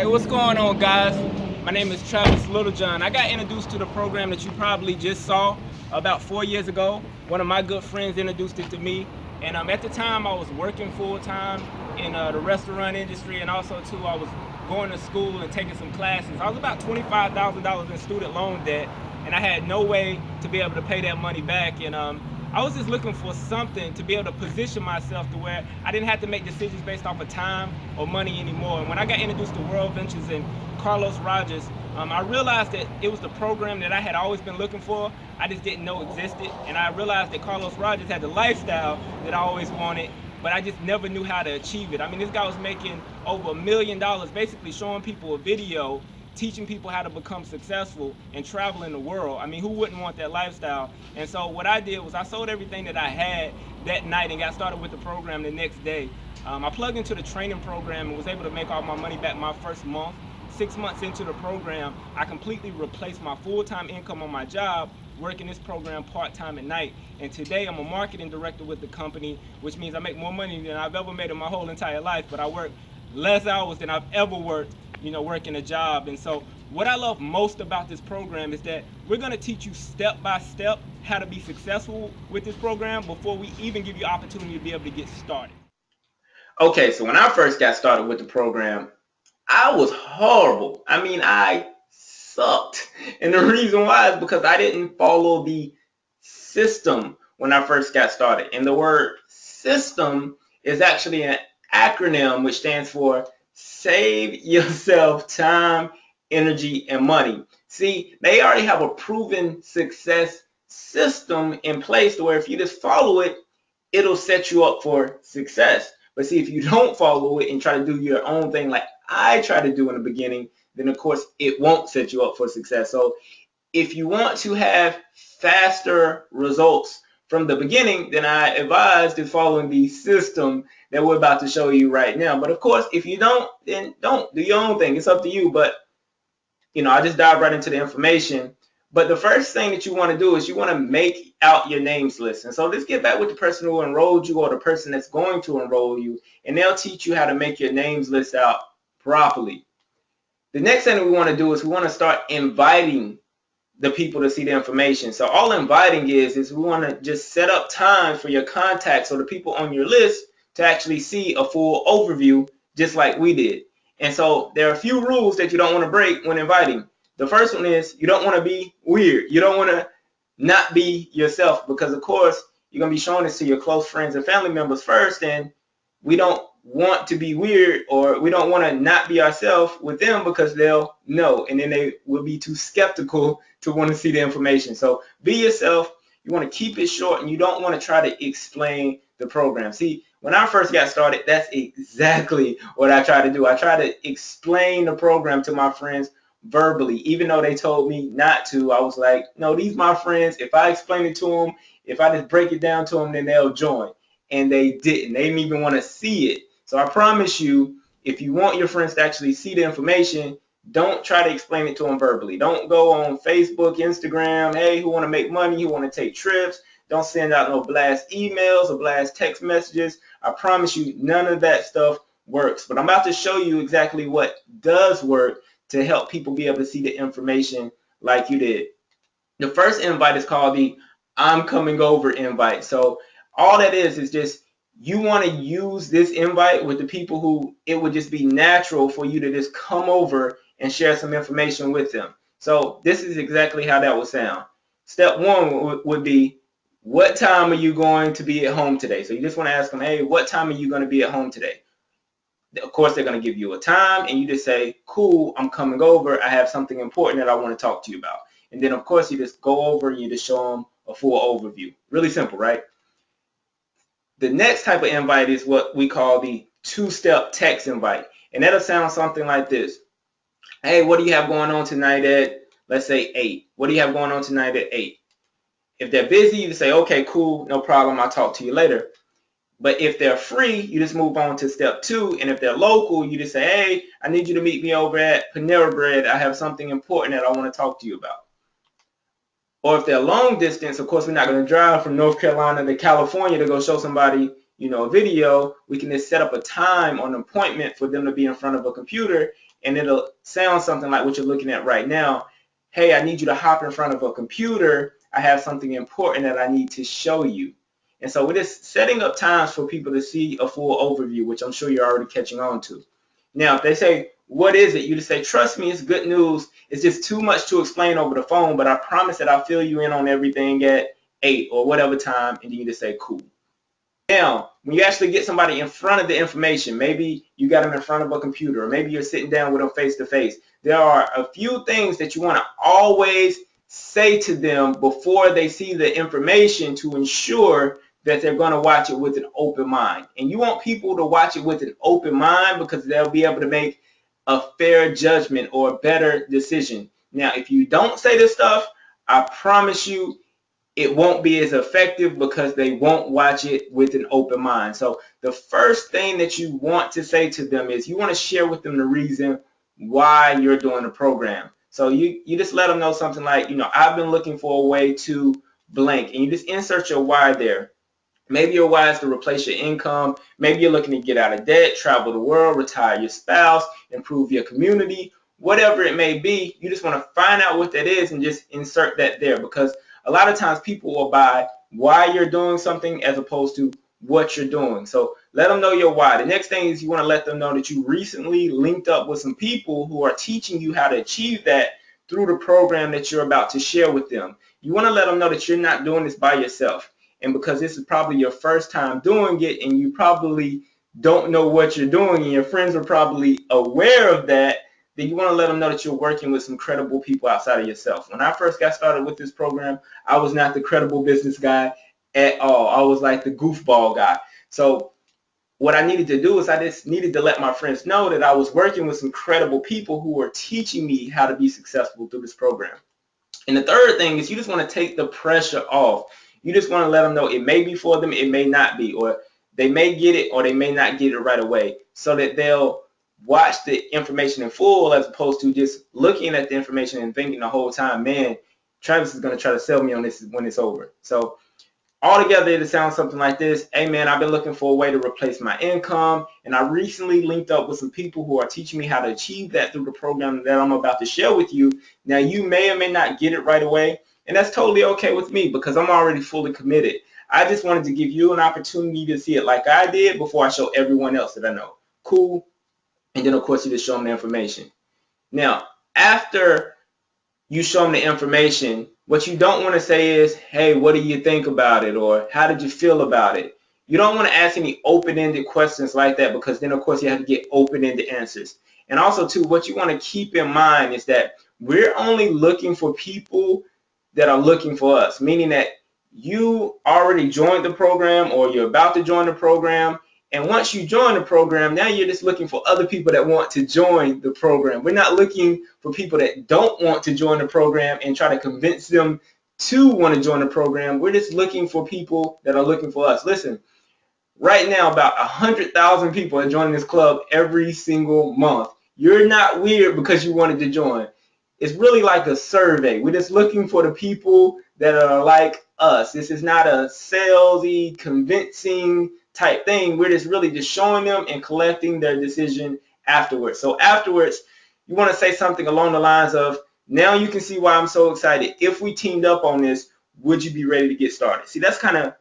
Hey, what's going on, guys? My name is Travis Littlejohn. I got introduced to the program that you probably just saw about 4 years ago. One of my good friends introduced it to me, and at the time I was working full time in the restaurant industry, and also too I was going to school and taking some classes. I was about $25,000 in student loan debt, and I had no way to be able to pay that money back. And I was just looking for something to be able to position myself to where I didn't have to make decisions based off of time or money anymore. And when I got introduced to World Ventures and Carlos Rogers, I realized that it was the program that I had always been looking for. I just didn't know existed. And I realized that Carlos Rogers had the lifestyle that I always wanted, but I just never knew how to achieve it. I mean, this guy was making over $1 million, basically showing people a video, teaching people how to become successful and travel in the world. I mean, who wouldn't want that lifestyle? And so what I did was I sold everything that I had that night and got started with the program the next day. I plugged into the training program and was able to make all my money back my first month. 6 months into the program, I completely replaced my full-time income on my job working this program part-time at night. And today I'm a marketing director with the company, which means I make more money than I've ever made in my whole entire life, but I work less hours than I've ever worked, working a job. And so what I love most about this program is that we're going to teach you step by step how to be successful with this program before we even give you opportunity to be able to get started. Okay, so when I first got started with the program, I was horrible. I mean, I sucked. And the reason why is because I didn't follow the system when I first got started. And the word system is actually an acronym which stands for Save Yourself Time, Energy, and Money. See, they already have a proven success system in place to where if you just follow it, it'll set you up for success. But see, if you don't follow it and try to do your own thing like I tried to do in the beginning, then of course it won't set you up for success. So if you want to have faster results from the beginning, then I advise to following the system that we're about to show you right now. But of course, if you don't, then don't do your own thing. It's up to you. But I just dive right into the information. But the first thing that you want to do is you want to make out your names list. And so let's get back with the person who enrolled you or the person that's going to enroll you, and they'll teach you how to make your names list out properly. The next thing that we want to do is we want to start inviting the people to see the information. So all inviting is we want to just set up time for your contacts or the people on your list to actually see a full overview just like we did. And so there are a few rules that you don't want to break when inviting. The first one is you don't want to be weird. You don't want to not be yourself because, of course, you're going to be showing this to your close friends and family members first, and we don't want to be weird or we don't want to not be ourselves with them because they'll know and then they will be too skeptical to want to see the information. So be yourself. You want to keep it short and you don't want to try to explain the program. See, when I first got started, that's exactly what I try to do. I try to explain the program to my friends verbally, even though they told me not to. I was like, no, these are my friends. If I explain it to them, if I just break it down to them, then they'll join. And they didn't. They didn't even want to see it. So I promise you, if you want your friends to actually see the information, don't try to explain it to them verbally. Don't go on Facebook, Instagram, hey, who want to make money, who want to take trips. Don't send out no blast emails or blast text messages. I promise you, none of that stuff works. But I'm about to show you exactly what does work to help people be able to see the information like you did. The first invite is called the I'm coming over invite. So all that is just you want to use this invite with the people who it would just be natural for you to just come over and share some information with them. So this is exactly how that would sound. Step one would be, what time are you going to be at home today? So you just want to ask them, hey, what time are you going to be at home today? Of course, they're going to give you a time, and you just say, cool, I'm coming over. I have something important that I want to talk to you about. And then, of course, you just go over and you just show them a full overview. Really simple, right? The next type of invite is what we call the two-step text invite. And that'll sound something like this. Hey, what do you have going on tonight at, let's say, 8? What do you have going on tonight at 8? If they're busy, you say, okay, cool, no problem. I'll talk to you later. But if they're free, you just move on to step 2. And if they're local, you just say, hey, I need you to meet me over at Panera Bread. I have something important that I want to talk to you about. Or if they're long distance, of course, we're not going to drive from North Carolina to California to go show somebody, a video. We can just set up a time or an appointment for them to be in front of a computer and it'll sound something like what you're looking at right now. Hey, I need you to hop in front of a computer. I have something important that I need to show you. And so we're just setting up times for people to see a full overview, which I'm sure you're already catching on to. Now, if they say, what is it? You just say, trust me, it's good news. It's just too much to explain over the phone, but I promise that I'll fill you in on everything at 8 or whatever time, and then you just say, cool. Now, when you actually get somebody in front of the information, maybe you got them in front of a computer, or maybe you're sitting down with them face to face, there are a few things that you want to always say to them before they see the information to ensure that they're going to watch it with an open mind. And you want people to watch it with an open mind because they'll be able to make a fair judgment or a better decision. Now, if you don't say this stuff, I promise you it won't be as effective because they won't watch it with an open mind. So the first thing that you want to say to them is you want to share with them the reason why you're doing the program. So you just let them know something like, I've been looking for a way to blank, and you just insert your why there. Maybe your why is to replace your income. Maybe you're looking to get out of debt, travel the world, retire your spouse, improve your community, whatever it may be. You just want to find out what that is and just insert that there, because a lot of times people will buy why you're doing something as opposed to what you're doing. So let them know your why. The next thing is you want to let them know that you recently linked up with some people who are teaching you how to achieve that through the program that you're about to share with them. You want to let them know that you're not doing this by yourself. And because this is probably your first time doing it and you probably don't know what you're doing and your friends are probably aware of that, then you want to let them know that you're working with some credible people outside of yourself. When I first got started with this program, I was not the credible business guy at all. I was like the goofball guy. So what I needed to do is I just needed to let my friends know that I was working with some credible people who were teaching me how to be successful through this program. And the third thing is you just want to take the pressure off. You just want to let them know it may be for them, it may not be, or they may get it or they may not get it right away, so that they'll watch the information in full as opposed to just looking at the information and thinking the whole time, man, Travis is going to try to sell me on this when it's over. So altogether, it sounds something like this. Hey, man, I've been looking for a way to replace my income, and I recently linked up with some people who are teaching me how to achieve that through the program that I'm about to share with you. Now, you may or may not get it right away, and that's totally okay with me because I'm already fully committed. I just wanted to give you an opportunity to see it like I did before I show everyone else that I know. Cool. And then, of course, you just show them the information. Now, after you show them the information, what you don't want to say is, hey, what do you think about it? Or how did you feel about it? You don't want to ask any open-ended questions like that because then, of course, you have to get open-ended answers. And also, too, what you want to keep in mind is that we're only looking for people that are looking for us, meaning that you already joined the program or you're about to join the program. And once you join the program, now you're just looking for other people that want to join the program. We're not looking for people that don't want to join the program and try to convince them to want to join the program. We're just looking for people that are looking for us. Listen, right now about 100,000 people are joining this club every single month. You're not weird because you wanted to join. It's really like a survey. We're just looking for the people that are like us. This is not a salesy, convincing type thing. We're just really just showing them and collecting their decision afterwards. So afterwards, you want to say something along the lines of, now you can see why I'm so excited. If we teamed up on this, would you be ready to get started? See, that's kind of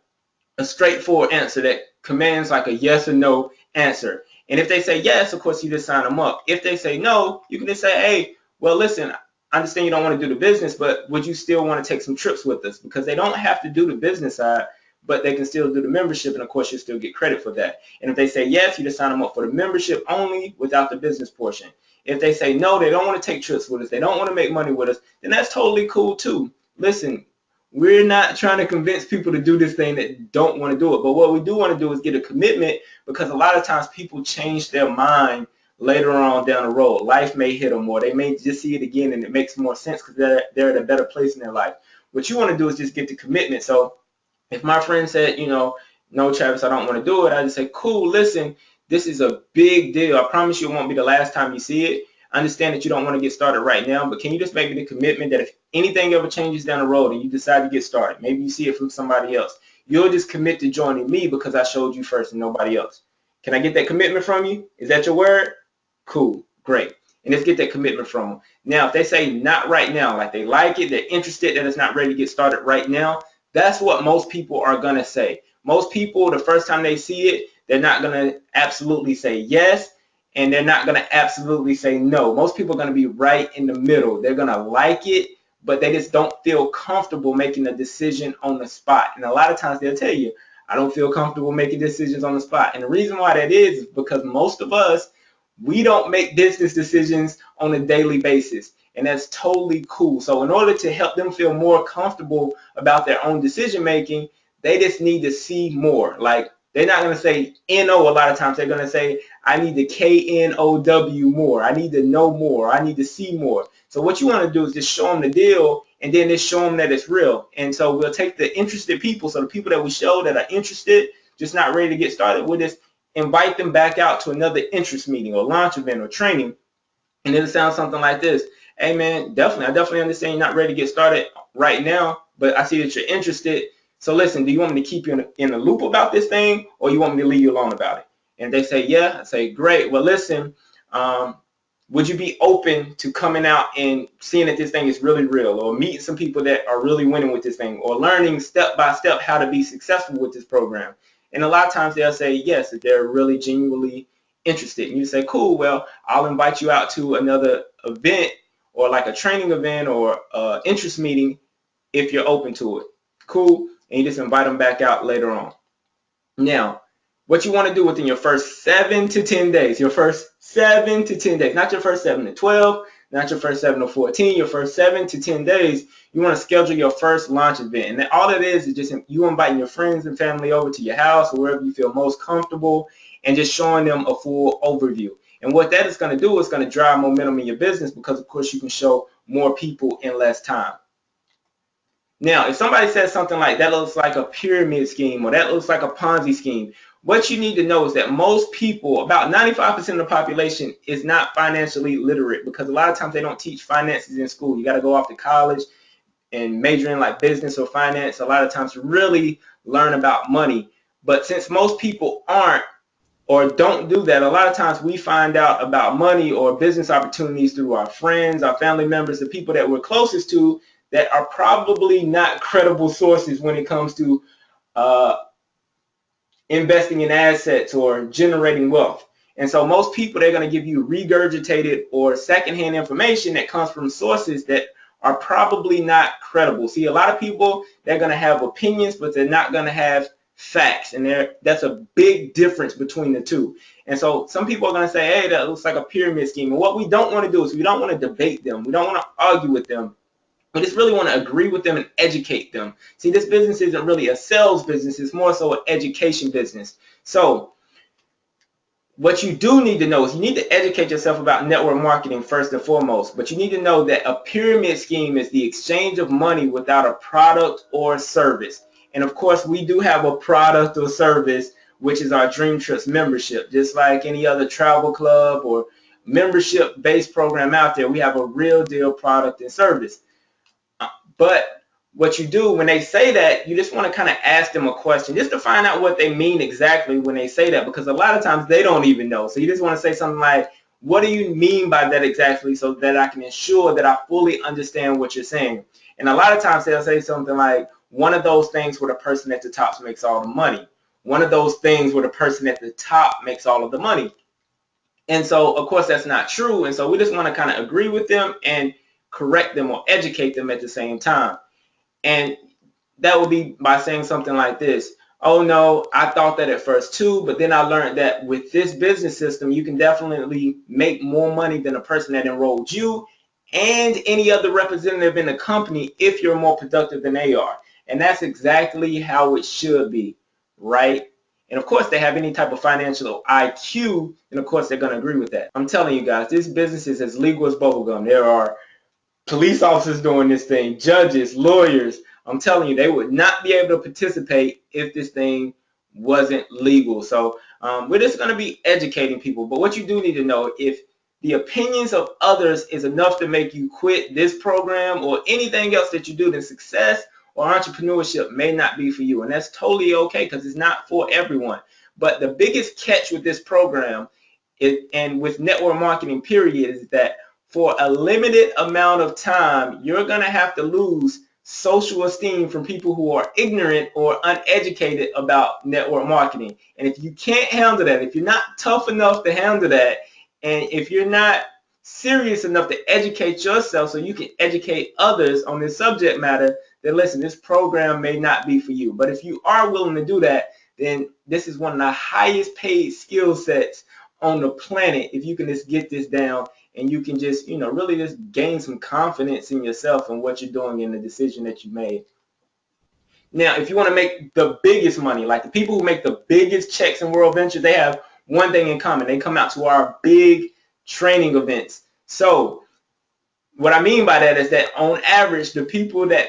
a straightforward answer that commands like a yes or no answer. And if they say yes, of course, you just sign them up. If they say no, you can just say, hey, well, listen, I understand you don't want to do the business, but would you still want to take some trips with us? Because they don't have to do the business side, but they can still do the membership, and of course, you still get credit for that. And if they say yes, you just sign them up for the membership only without the business portion. If they say no, they don't want to take trips with us, they don't want to make money with us, then that's totally cool too. Listen, we're not trying to convince people to do this thing that don't want to do it. But what we do want to do is get a commitment, because a lot of times people change their mind later on down the road. Life may hit them, or they may just see it again and it makes more sense because they're at a better place in their life. What you want to do is just get the commitment. So if my friend said, no, Travis, I don't want to do it, I just say, cool, listen, this is a big deal. I promise you it won't be the last time you see it. I understand that you don't want to get started right now, but can you just make me the commitment that if anything ever changes down the road and you decide to get started, maybe you see it from somebody else, you'll just commit to joining me because I showed you first and nobody else. Can I get that commitment from you? Is that your word? Cool, great. and just get that commitment from them. Now, if they say not right now, like they like it, they're interested, that it's not ready to get started right now, that's what most people are going to say. Most people, the first time they see it, they're not going to absolutely say yes, and they're not going to absolutely say no. Most people are going to be right in the middle. They're going to like it, but they just don't feel comfortable making a decision on the spot. And a lot of times they'll tell you, I don't feel comfortable making decisions on the spot. And the reason why that is because most of us, we don't make business decisions on a daily basis. And that's totally cool. So in order to help them feel more comfortable about their own decision making, they just need to see more. Like, they're not going to say N-O a lot of times. They're going to say, I need to K-N-O-W more. I need to know more. I need to see more. So what you want to do is just show them the deal, and then just show them that it's real. And so we'll take the interested people, so the people that we show that are interested, just not ready to get started, we'll just invite them back out to another interest meeting or launch event or training. And it'll sound something like this. Hey man, I definitely understand you're not ready to get started right now, but I see that you're interested. So listen, do you want me to keep you in the loop about this thing, or you want me to leave you alone about it? And they say, yeah. I say, great. Well, listen, would you be open to coming out and seeing that this thing is really real, or meeting some people that are really winning with this thing, or learning step by step how to be successful with this program? And a lot of times they'll say yes, that they're really genuinely interested. And you say, cool, well, I'll invite you out to another event, or like a training event or interest meeting if you're open to it. Cool. And you just invite them back out later on. Now, what you want to do within your first 7 to 10 days, your first 7 to 10 days, not your first 7 to 12, not your first 7 to 14, your first 7 to 10 days, you want to schedule your first launch event. And then all it is just you inviting your friends and family over to your house or wherever you feel most comfortable, and just showing them a full overview. And what that is going to do is going to drive momentum in your business, because of course you can show more people in less time. Now, if somebody says something like that looks like a pyramid scheme, or that looks like a Ponzi scheme, what you need to know is that most people, about 95% of the population, is not financially literate, because a lot of times they don't teach finances in school. You got to go off to college and major in like business or finance a lot of times to really learn about money. But since most people aren't or don't do that, a lot of times we find out about money or business opportunities through our friends, our family members, the people that we're closest to, that are probably not credible sources when it comes to investing in assets or generating wealth. And so most people, they're going to give you regurgitated or secondhand information that comes from sources that are probably not credible. See, a lot of people, they're going to have opinions, but they're not going to have facts. And that's a big difference between the two. And so some people are going to say, hey, that looks like a pyramid scheme. And what we don't want to do is we don't want to debate them. We don't want to argue with them. We just really want to agree with them and educate them. See, this business isn't really a sales business. It's more so an education business. So what you do need to know is you need to educate yourself about network marketing first and foremost. But you need to know that a pyramid scheme is the exchange of money without a product or service. And of course, we do have a product or service, which is our Dream Trips membership. Just like any other travel club or membership-based program out there, we have a real deal product and service. But what you do when they say that, you just want to kind of ask them a question just to find out what they mean exactly when they say that, because a lot of times they don't even know. So you just want to say something like, what do you mean by that exactly, so that I can ensure that I fully understand what you're saying. And a lot of times they'll say something like, one of those things where the person at the top makes all the money. One of those things where the person at the top makes all of the money. And so, of course, that's not true. And so we just want to kind of agree with them and correct them or educate them at the same time. And that would be by saying something like this. Oh, no, I thought that at first too, but then I learned that with this business system, you can definitely make more money than a person that enrolled you and any other representative in the company if you're more productive than they are. And that's exactly how it should be, right? And of course, they have any type of financial IQ, and of course, they're going to agree with that. I'm telling you guys, this business is as legal as bubblegum. There are police officers doing this thing, judges, lawyers. I'm telling you, they would not be able to participate if this thing wasn't legal. So we're just going to be educating people. But what you do need to know, if the opinions of others is enough to make you quit this program or anything else that you do, then success or entrepreneurship may not be for you. And that's totally okay, because it's not for everyone. But the biggest catch with this program and with network marketing period, is that for a limited amount of time, you're going to have to lose social esteem from people who are ignorant or uneducated about network marketing. And if you can't handle that, if you're not tough enough to handle that, and if you're not serious enough to educate yourself so you can educate others on this subject matter, then listen, this program may not be for you. But if you are willing to do that, then this is one of the highest paid skill sets on the planet if you can just get this down and you can just, really just gain some confidence in yourself and what you're doing and the decision that you made. Now, if you want to make the biggest money, like the people who make the biggest checks in World Venture, they have one thing in common. They come out to our big training events. So what I mean by that is that on average, the people that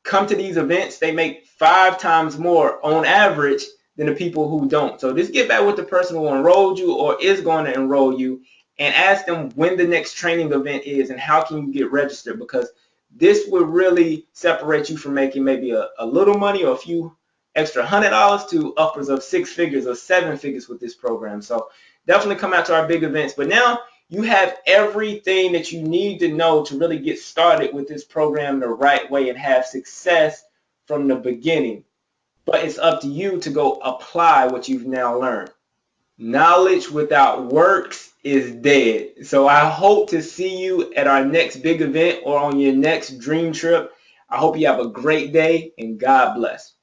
come to these events, they make 5 times more on average than the people who don't. So just get back with the person who enrolled you or is going to enroll you and ask them when the next training event is and how can you get registered, because this will really separate you from making maybe a little money or a few extra $100 to upwards of 6 figures or 7 figures with this program. So definitely come out to our big events. But now you have everything that you need to know to really get started with this program the right way and have success from the beginning. But it's up to you to go apply what you've now learned. Knowledge without works is dead. So I hope to see you at our next big event or on your next dream trip. I hope you have a great day and God bless.